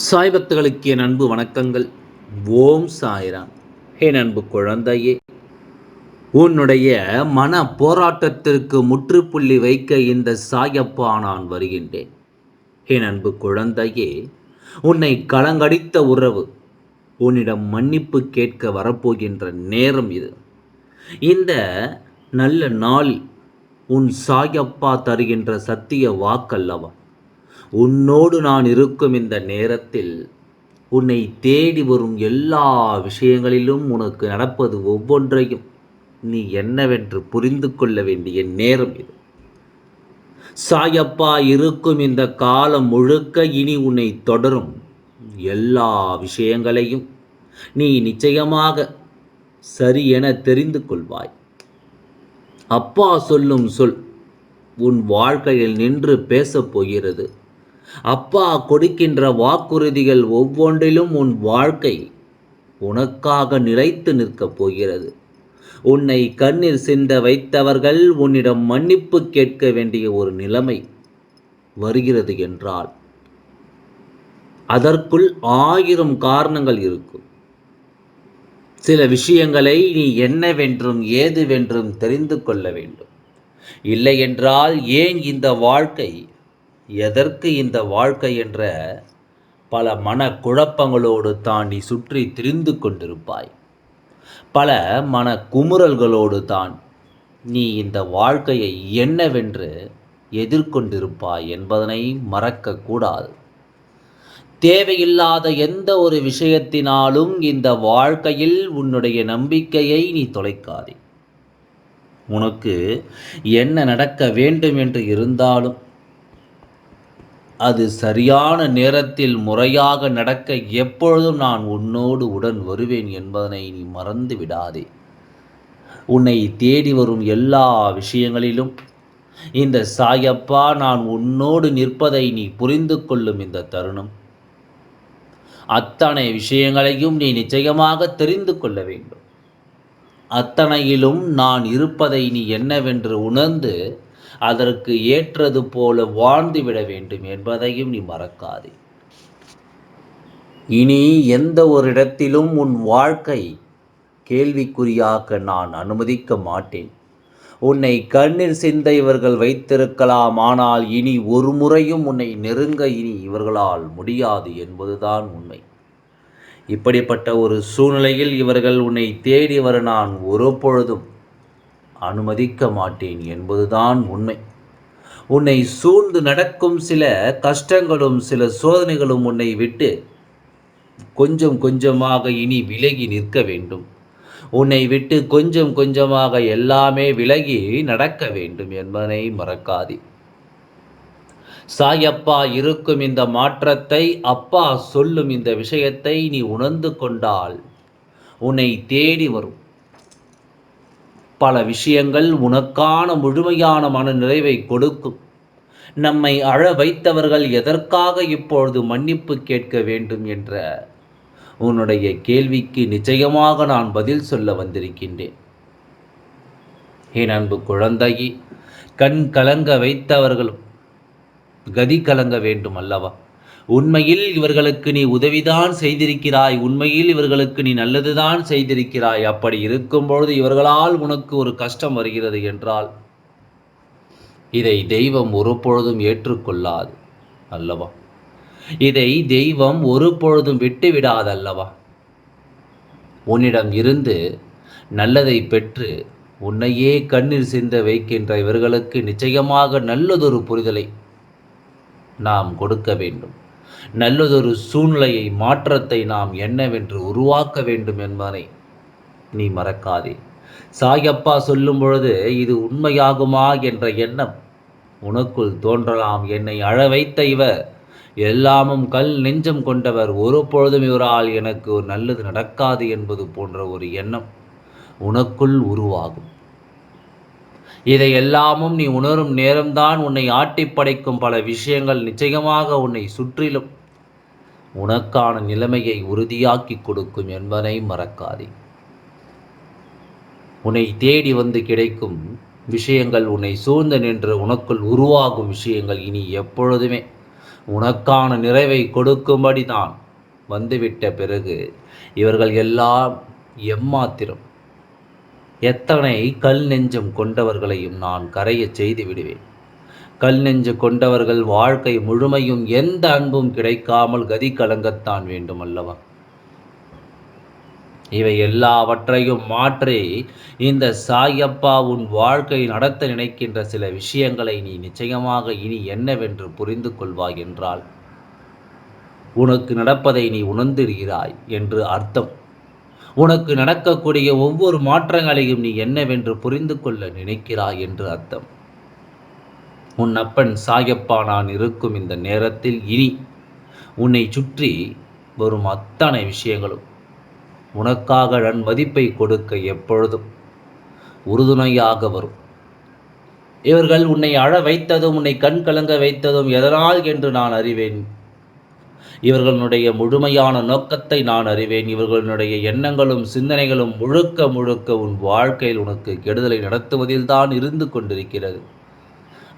சாய் பக்தர்களுக்கு என் அன்பு வணக்கங்கள். ஓம் சாய்ராம். என் அன்பு குழந்தையே, உன்னுடைய மன போராட்டத்திற்கு முற்றுப்புள்ளி வைக்க இந்த சாயப்பா நான் வருகின்றேன். என் அன்பு குழந்தையே, உன்னை கலங்கடித்த உறவு உன்னிடம் மன்னிப்பு கேட்க வரப்போகின்ற நேரம் இது. இந்த நல்ல நாளில் உன் சாயப்பா தருகின்ற சத்திய வாக்கல்லவா, உன்னோடு நான் இருக்கும் இந்த நேரத்தில் உன்னை தேடி வரும் எல்லா விஷயங்களிலும் உனக்கு நடப்பது ஒவ்வொன்றையும் நீ என்னவென்று புரிந்து கொள்ள வேண்டிய நேரம் இது. சாயப்பா இருக்கும் இந்த காலம் முழுக்க இனி உன்னை தொடரும் எல்லா விஷயங்களையும் நீ நிச்சயமாக சரி என தெரிந்து கொள்வாய். அப்பா சொல்லும் சொல் உன் வாழ்க்கையில் நின்று பேசப் போகிறது. அப்பா கொடுக்கின்ற வாக்குறுதிகள் ஒவ்வொன்றிலும் உன் வாழ்க்கை உனக்காக நிலைத்து நிற்கப் போகிறது. உன்னை கண்ணீர் சிந்த வைத்தவர்கள் உன்னிடம் மன்னிப்பு கேட்க வேண்டிய ஒரு நிலைமை வருகிறது என்றால் அதற்குள் 1000 காரணங்கள் இருக்கும். சில விஷயங்களை நீ என்னவென்றும் ஏதுவென்றும் தெரிந்து கொள்ள வேண்டும். இல்லை என்றால் ஏன் இந்த வாழ்க்கை, எதற்கு இந்த வாழ்க்கை என்ற பல மனக்குழப்பங்களோடு தாண்டி சுற்றி திரிந்து கொண்டிருப்பாய். பல மன குமுறல்களோடு தான் நீ இந்த வாழ்க்கையை என்னவென்று எதிர்கொண்டிருப்பாய் என்பதனை மறக்கக்கூடாது. தேவையில்லாத எந்த ஒரு விஷயத்தினாலும் இந்த வாழ்க்கையில் உன்னுடைய நம்பிக்கையை நீ தொலைக்காதே. உனக்கு என்ன நடக்க வேண்டும் என்று இருந்தாலும் அது சரியான நேரத்தில் முறையாக நடக்க எப்பொழுதும் நான் உன்னோடு உடன் வருவேன் என்பதனை நீ மறந்து விடாதே. உன்னை தேடி வரும் எல்லா விஷயங்களிலும் இந்த சாயப்பா நான் உன்னோடு நிற்பதை நீ புரிந்து கொள்ளும் இந்த தருணம், அத்தனை விஷயங்களையும் நீ நிச்சயமாக தெரிந்து கொள்ள வேண்டும். அத்தனையிலும் நான் இருப்பதை நீ என்னவென்று உணர்ந்து அதற்கு ஏற்றது போல வாழ்ந்துவிட வேண்டும் என்பதையும் நீ மறக்காதே. இனி எந்த ஒரு இடத்திலும் உன் வாழ்க்கை கேள்விக்குறியாக்க நான் அனுமதிக்க மாட்டேன். உன்னை கண்ணீர் சிந்த இவர்கள் வைத்திருக்கலாம், ஆனால் இனி ஒரு முறையும் உன்னை நெருங்க இனி இவர்களால் முடியாது என்பதுதான் உண்மை. இப்படிப்பட்ட ஒரு சூழ்நிலையில் இவர்கள் உன்னை தேடி வர நான் ஒருபொழுதும் அனுமதிக்க மாட்டேன் என்பதுதான் உண்மை. உன்னை சூழ்ந்து நடக்கும் சில கஷ்டங்களும் சில சோதனைகளும் உன்னை விட்டு கொஞ்சம் கொஞ்சமாக இனி விலகி நிற்க வேண்டும். உன்னை விட்டு கொஞ்சம் கொஞ்சமாக எல்லாமே விலகி நடக்க வேண்டும் என்பதனை மறக்காதே. சாயப்பா இருக்கும் இந்த மாற்றத்தை, அப்பா சொல்லும் இந்த விஷயத்தை நீ உணர்ந்து கொண்டால் உன்னை தேடி வரும் பல விஷயங்கள் உனக்கான முழுமையான மன நிறைவை கொடுக்கும். நம்மை அழ வைத்தவர்கள் எதற்காக இப்பொழுது மன்னிப்பு கேட்க வேண்டும் என்ற உன்னுடைய கேள்விக்கு நிச்சயமாக நான் பதில் சொல்ல வந்திருக்கின்றேன். என் அன்பு குழந்தையே, கண் கலங்க வைத்தவர்களும் கதி கலங்க வேண்டும் அல்லவா? உண்மையில் இவர்களுக்கு நீ உதவிதான் செய்திருக்கிறாய், உண்மையில் இவர்களுக்கு நீ நல்லதுதான் செய்திருக்கிறாய். அப்படி இருக்கும்பொழுது இவர்களால் உனக்கு ஒரு கஷ்டம் வருகிறது என்றால் இதை தெய்வம் ஒருபொழுதும் ஏற்றுக்கொள்ளாது அல்லவா? இதை தெய்வம் ஒருபொழுதும் விட்டுவிடாதல்லவா? உன்னிடம் இருந்து நல்லதை பெற்று உன்னையே கண்ணீர் சிந்த வைக்கின்ற இவர்களுக்கு நிச்சயமாக நல்லதொரு புரிதலை நாம் கொடுக்க வேண்டும். நல்லதொரு சூழ்நிலையை, மாற்றத்தை நாம் என்னவென்று உருவாக்க வேண்டும் என்பதை நீ மறக்காதே. சாயப்பா சொல்லும் பொழுது இது உண்மையாகுமா என்ற எண்ணம் உனக்குள் தோன்றலாம். என்னை அழ வைத்த இவர் எல்லாமும் கல் நெஞ்சம் கொண்டவர், ஒரு பொழுதும் இவரால் எனக்கு ஒரு நல்லது நடக்காது என்பது போன்ற ஒரு எண்ணம் உனக்குள் உருவாகும். இதை எல்லாமும் நீ உணரும் நேரம்தான் உன்னை ஆட்டி படைக்கும் பல விஷயங்கள் நிச்சயமாக உன்னை சுற்றிலும் உனக்கான நிலைமையை உறுதியாக்கி கொடுக்கும் என்பதை மறக்காதே. உன்னை தேடி வந்து கிடைக்கும் விஷயங்கள், உன்னை சூழ்ந்து நின்று உனக்குள் உருவாகும் விஷயங்கள் இனி எப்பொழுதுமே உனக்கான நிறைவை கொடுக்கும்படி தான் வந்துவிட்ட பிறகு இவர்கள் எல்லாம் எம்மாத்திரம் எத்தனை கல் நெஞ்சம் கொண்டவர்களையும் நான் கரையச் செய்து விடுவேன். கல் நெஞ்சு கொண்டவர்கள் வாழ்க்கை முழுமையும் எந்த அன்பும் கிடைக்காமல் கதி கலங்கத்தான் வேண்டும் அல்லவா? இவை எல்லாவற்றையும் மாற்றி இந்த சாயப்பா உன் வாழ்க்கை நடத்த நினைக்கின்ற சில விஷயங்களை நீ நிச்சயமாக இனி என்னவென்று புரிந்து கொள்வாய் என்றால் உனக்கு நடப்பதை நீ உணர்ந்திருக்கிறாய் என்று அர்த்தம். உனக்கு நடக்கக்கூடிய ஒவ்வொரு மாற்றங்களையும் நீ என்னவென்று புரிந்து கொள்ள நினைக்கிறாய் என்று அர்த்தம். உன் அப்பன் சாயப்பா நான் இருக்கும் இந்த நேரத்தில் இனி உன்னை சுற்றி வரும் அத்தனை விஷயங்களும் உனக்காக நன்மதிப்பை கொடுக்க எப்பொழுதும் உறுதுணையாக வரும். இவர்கள் உன்னை அழ வைத்ததும் உன்னை கண் கலங்க வைத்ததும் எதனால் என்று நான் அறிவேன். இவர்களுடைய முழுமையான நோக்கத்தை நான் அறிவேன். இவர்களுடைய எண்ணங்களும் சிந்தனைகளும் முழுக்க முழுக்க உன் வாழ்க்கையில் உனக்கு கெடுதலை நடத்துவதில் தான் இருந்து கொண்டிருக்கிறது.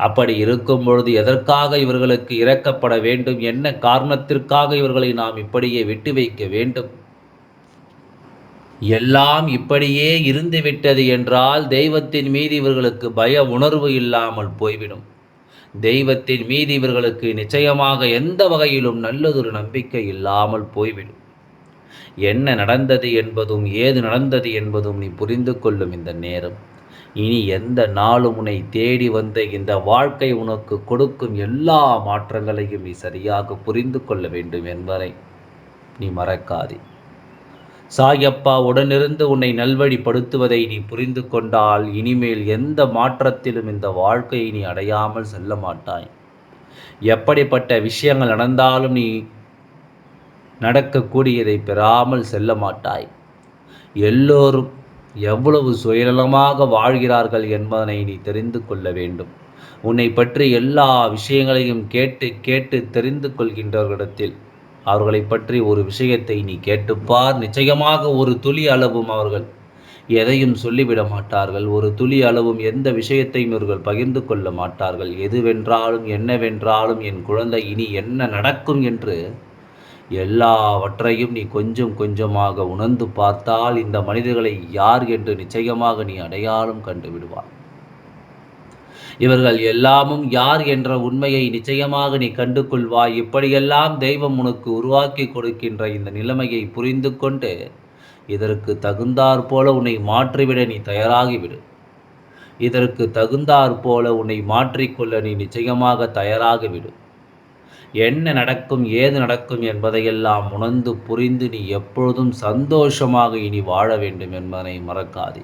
அப்படி இருக்கும் பொழுது எதற்காக இவர்களுக்கு இறக்கப்பட வேண்டும்? என்ன காரணத்திற்காக இவர்களை நாம் இப்படியே விட்டு வைக்க வேண்டும்? எல்லாம் இப்படியே இருந்துவிட்டது என்றால் தெய்வத்தின் மீது இவர்களுக்கு பய உணர்வு இல்லாமல் போய்விடும். தெய்வத்தின் மீது இவர்களுக்கு நிச்சயமாக எந்த வகையிலும் நல்லதொரு நம்பிக்கை இல்லாமல் போய்விடும். என்ன நடந்தது என்பதும் ஏது நடந்தது என்பதும் நீ புரிந்து கொள்ளும் இந்த நேரம். இனி எந்த நாளும் உன்னை தேடி வந்த இந்த வாழ்க்கை உனக்கு கொடுக்கும் எல்லா மாற்றங்களையும் நீ சரியாக புரிந்து கொள்ள வேண்டும் என்பதை நீ மறக்காதே. சாயப்பா உடனிருந்து உன்னை நல்வழிப்படுத்துவதை நீ புரிந்து கொண்டால் இனிமேல் எந்த மாற்றத்திலும் இந்த வாழ்க்கையை நீ அடையாமல் செல்ல மாட்டாய். எப்படிப்பட்ட விஷயங்கள் நடந்தாலும் நீ நடக்கக்கூடியதை பெறாமல் செல்ல மாட்டாய். எல்லோரும் எவ்வளவு சுயநலமாக வாழ்கிறார்கள் என்பதனை நீ தெரிந்து கொள்ள வேண்டும். உன்னை பற்றி எல்லா விஷயங்களையும் கேட்டு கேட்டு தெரிந்து கொள்கின்றவர்களிடத்தில் அவர்களை பற்றி ஒரு விஷயத்தை நீ கேட்டுப்பார். நிச்சயமாக ஒரு துளி அளவும் அவர்கள் எதையும் சொல்லிவிட மாட்டார்கள். ஒரு துளி அளவும் எந்த விஷயத்தையும் இவர்கள் பகிர்ந்து கொள்ள மாட்டார்கள். எதுவென்றாலும் என்னவென்றாலும் என் குழந்தை இனி என்ன நடக்கும் என்று எல்லாவற்றையும் நீ கொஞ்சம் கொஞ்சமாக உணர்ந்து பார்த்தால் இந்த மனிதர்களை யார் என்று நிச்சயமாக நீ அடையாளம் கண்டு விடுவாய். இவர்கள் எல்லாமும் யார் என்ற உண்மையை நிச்சயமாக நீ கண்டு கொள்வாய். இப்படியெல்லாம் தெய்வம் உனக்கு உருவாக்கி கொடுக்கின்ற இந்த நிலைமையை புரிந்து கொண்டு இதற்கு தகுந்தாற் போல உன்னை மாற்றிவிட நீ தயாராகிவிடு. இதற்கு தகுந்தாற் போல உன்னை மாற்றிக்கொள்ள நீ நிச்சயமாக தயாராகிவிடு. என்ன நடக்கும் ஏது நடக்கும் என்பதையெல்லாம் உணர்ந்து புரிந்து நீ எப்பொழுதும் சந்தோஷமாக இனி வாழ வேண்டும் என்பதனை மறக்காதே.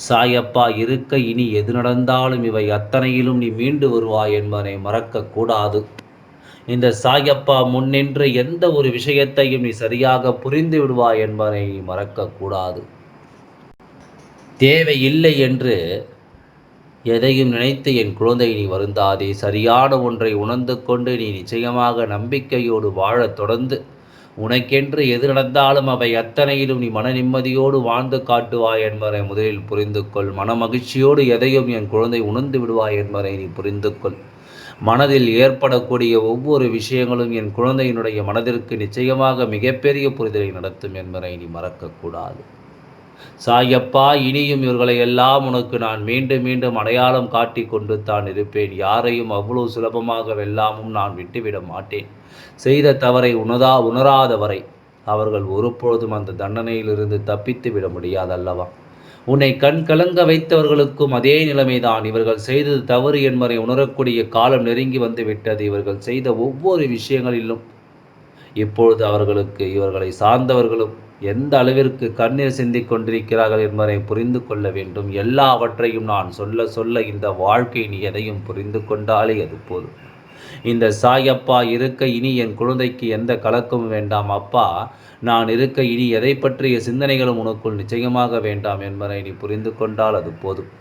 சாயப்பா இருக்க இனி எது நடந்தாலும் இவை அத்தனையிலும் நீ மீண்டு வருவாய் என்பதனை மறக்கக்கூடாது. இந்த சாயப்பா முன்னின்று எந்த ஒரு விஷயத்தையும் நீ சரியாக புரிந்து விடுவாய் என்பதனை மறக்கக்கூடாது. தேவையில்லை என்று எதையும் நினைத்து என் குழந்தை நீ வருந்தாதே. சரியான ஒன்றை உணர்ந்து கொண்டு நீ நிச்சயமாக நம்பிக்கையோடு வாழத் தொடர்ந்து உனக்கென்று எது நடந்தாலும் அவை அத்தனையிலும் நீ மன நிம்மதியோடு வாழ்ந்து காட்டுவாய் என்பதை முதலில் புரிந்து கொள். மன மகிழ்ச்சியோடு எதையும் என் குழந்தை உணர்ந்து விடுவாய் என்பதை நீ புரிந்து கொள். மனதில் ஏற்படக்கூடிய ஒவ்வொரு விஷயங்களும் என் குழந்தையினுடைய மனதிற்கு நிச்சயமாக மிகப்பெரிய புரிதலை நடத்தும் என்பதை நீ மறக்கக்கூடாது. சாயப்பா இனியும் இவர்களை எல்லாம் உனக்கு நான் மீண்டும் மீண்டும் அடையாளம் காட்டி கொண்டு தான் இருப்பேன். யாரையும் அவ்வளவு சுலபமாக வெல்லாமும் நான் விட்டுவிட மாட்டேன். செய்த தவறை உணராதவரை அவர்கள் ஒருபொழுதும் அந்த தண்டனையிலிருந்து தப்பித்து விட முடியாதல்லவா? உன்னை கண் கலங்க வைத்தவர்களுக்கும் அதே நிலைமைதான். இவர்கள் செய்தது தவறு என்பதை உணரக்கூடிய காலம் நெருங்கி வந்து விட்டது. இவர்கள் செய்த ஒவ்வொரு விஷயங்களிலும் இப்பொழுது அவர்களுக்கு இவர்களை சார்ந்தவர்களும் எந்த அளவிற்கு கண்ணீர் சிந்திக் கொண்டிருக்கிறார்கள் என்பதை புரிந்து கொள்ள வேண்டும். எல்லாவற்றையும் நான் சொல்ல சொல்ல இந்த வாழ்க்கை நீ எதையும் புரிந்து கொண்டாலே அது போதும். இந்த சாயப்பா இருக்க இனி என் குழந்தைக்கு எந்த கலக்கமும் வேண்டாம். அப்பா நான் இருக்க இனி எதை பற்றிய சிந்தனைகளும் உனக்குள் நிச்சயமாக வேண்டாம் என்பதை நீ புரிந்து கொண்டால் அது போதும்.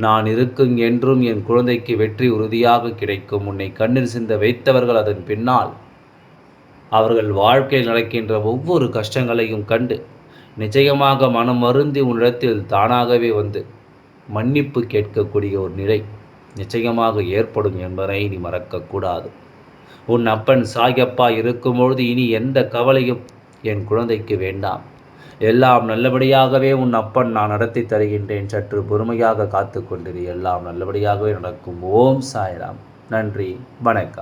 நான் இருக்கும் என்றும் என் குழந்தைக்கு வெற்றி உறுதியாக கிடைக்கும். உன்னை கண்ணீர் சிந்த வைத்தவர்கள் அதன் பின்னால் அவர்கள் வாழ்க்கையில் நடக்கின்ற ஒவ்வொரு கஷ்டங்களையும் கண்டு நிச்சயமாக மனம் வருந்தி உன்னிடத்தில் தானாகவே வந்து மன்னிப்பு கேட்கக்கூடிய ஒரு நிலை நிச்சயமாக ஏற்படும் என்பதை நீ மறக்கக்கூடாது. உன் அப்பன் சாயப்பா இருக்கும்பொழுது இனி எந்த கவலையும் என் குழந்தைக்கு வேண்டாம். எல்லாம் நல்லபடியாகவே உன் அப்பன் நான் நடத்தி தருகின்றேன். சற்று பொறுமையாக காத்து கொண்டிரு. எல்லாம் நல்லபடியாகவே நடக்கும். ஓம் சாய்ராம். நன்றி. வணக்கம்.